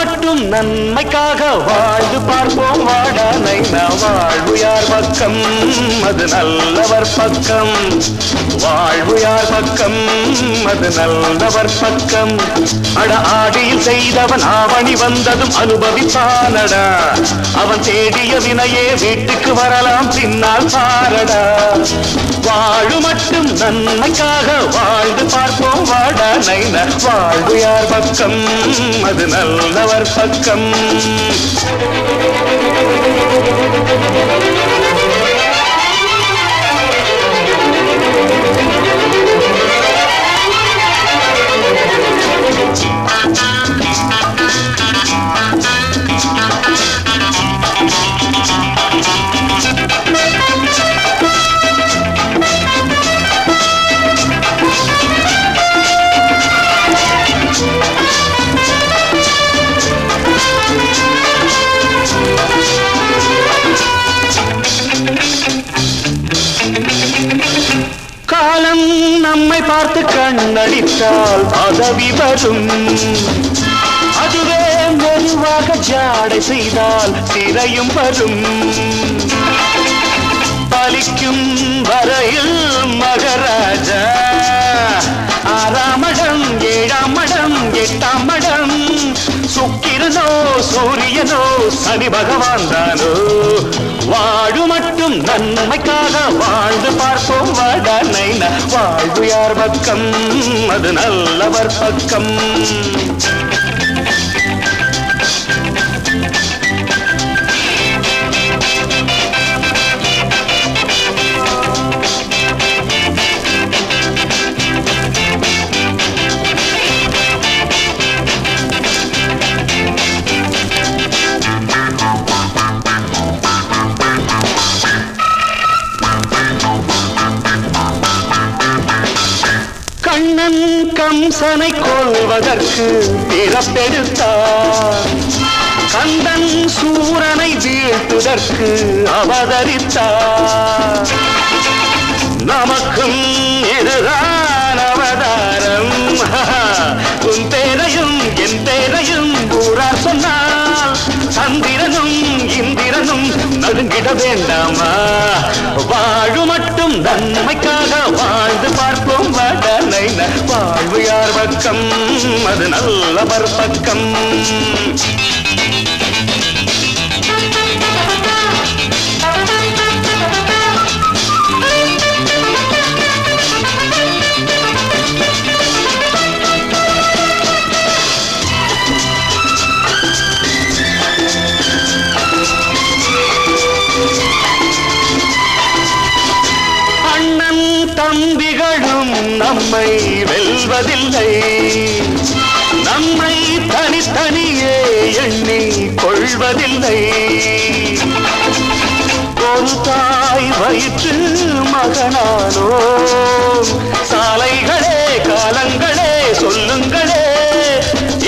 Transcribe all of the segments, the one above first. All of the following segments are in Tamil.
மட்டும் நன்மைக்காக வாழ்ந்து பார்ப்போம் வாடா நைனா. வாழ்வு யார் பக்கம் அது நல்லவர் பக்கம். வாழ்வு யார் பக்கம் அது நல்லவர் பக்கம். அட ஆடியில் செய்தவன் ஆவணி வந்ததும் அனுபவிப்பானடா. அவன் தேடிய வினையே வீட்டுக்கு வரலாம் பின்னால் பாரடா. வாழு மட்டும் நன்மைக்காக வாழ்ந்து பார்ப்போம் வாடா நைனா. வாழ்வு யார் பக்கம் அது நல்லவர் பக்கம். காலம் நம்மை பார்த்து கண்ணடித்தால் பதவி வரும். அதுவே மெதுவாக ஜாடை செய்தால் திரையும் வரும். பலிக்கும் வரையில் மகராஜா 6ஆம் மடம் 7ஆம் மடம் 8ஆம் மடம். சுக்கிரனோ சூரியனோ சனி பகவான் தானோ. வாழு மட்டும் நன்மைக்காக வாழ்ந்து பார்ப்போம் வாடா நைனா. வாழ்வு யார் பக்கம் அது நல்லவர் பக்கம். கண்ணன் கம்சனை கொல்வதற்கு பிறப்பெடுத்தார். கந்தன் சூரனை வீழ்த்துதற்கு அவதரித்தார். நமக்கும் இதுதான் அவதாரம். உன் பேரையும் என் பேரையும் ஊரார் சொன்னால் சந்திரனும் இந்திரனும் நடுங்கிட வேண்டாமா. வாழு மட்டும் நன்மைக்காக வாழ்ந்து பார்ப்போம் வாடா நைனா. வாழ்வு யார் பக்கம் அது நல்லவர் பக்கம். தம்பிகளும் நம்மை வெல்வதில்லை. நம்மை தனித்தனியே எண்ணி கொள்வதில்லை. ஒரு தாய் வயிற்று மகனானோ. சாலைகளே காலங்களே சொல்லுங்களே.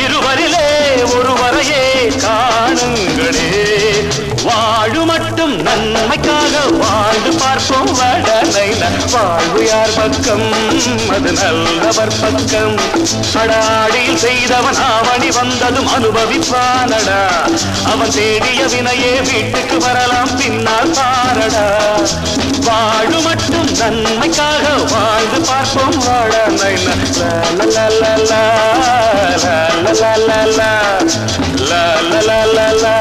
இருவரிலே ஒருவரையே காணுங்களே. வாழு மட்டும் நன்மைக்காக வாழ்ந்து பார்ப்போம் வாடா நைனா. வாழ்வு யார் பக்கம் அது நல்லவர் பக்கம். அடாடியில் செய்தவன் ஆவணி வந்ததும் அனுபவிப்பானடா. அவன் தேடிய வினையே வீட்டுக்கு வரலாம் பின்னால் பாரடா. வாழு மட்டும் நன்மைக்காக வாழ்ந்து பார்ப்போம் வாடா நைனா. லா லா லா லா லா லா லா லா லா லா லா லா.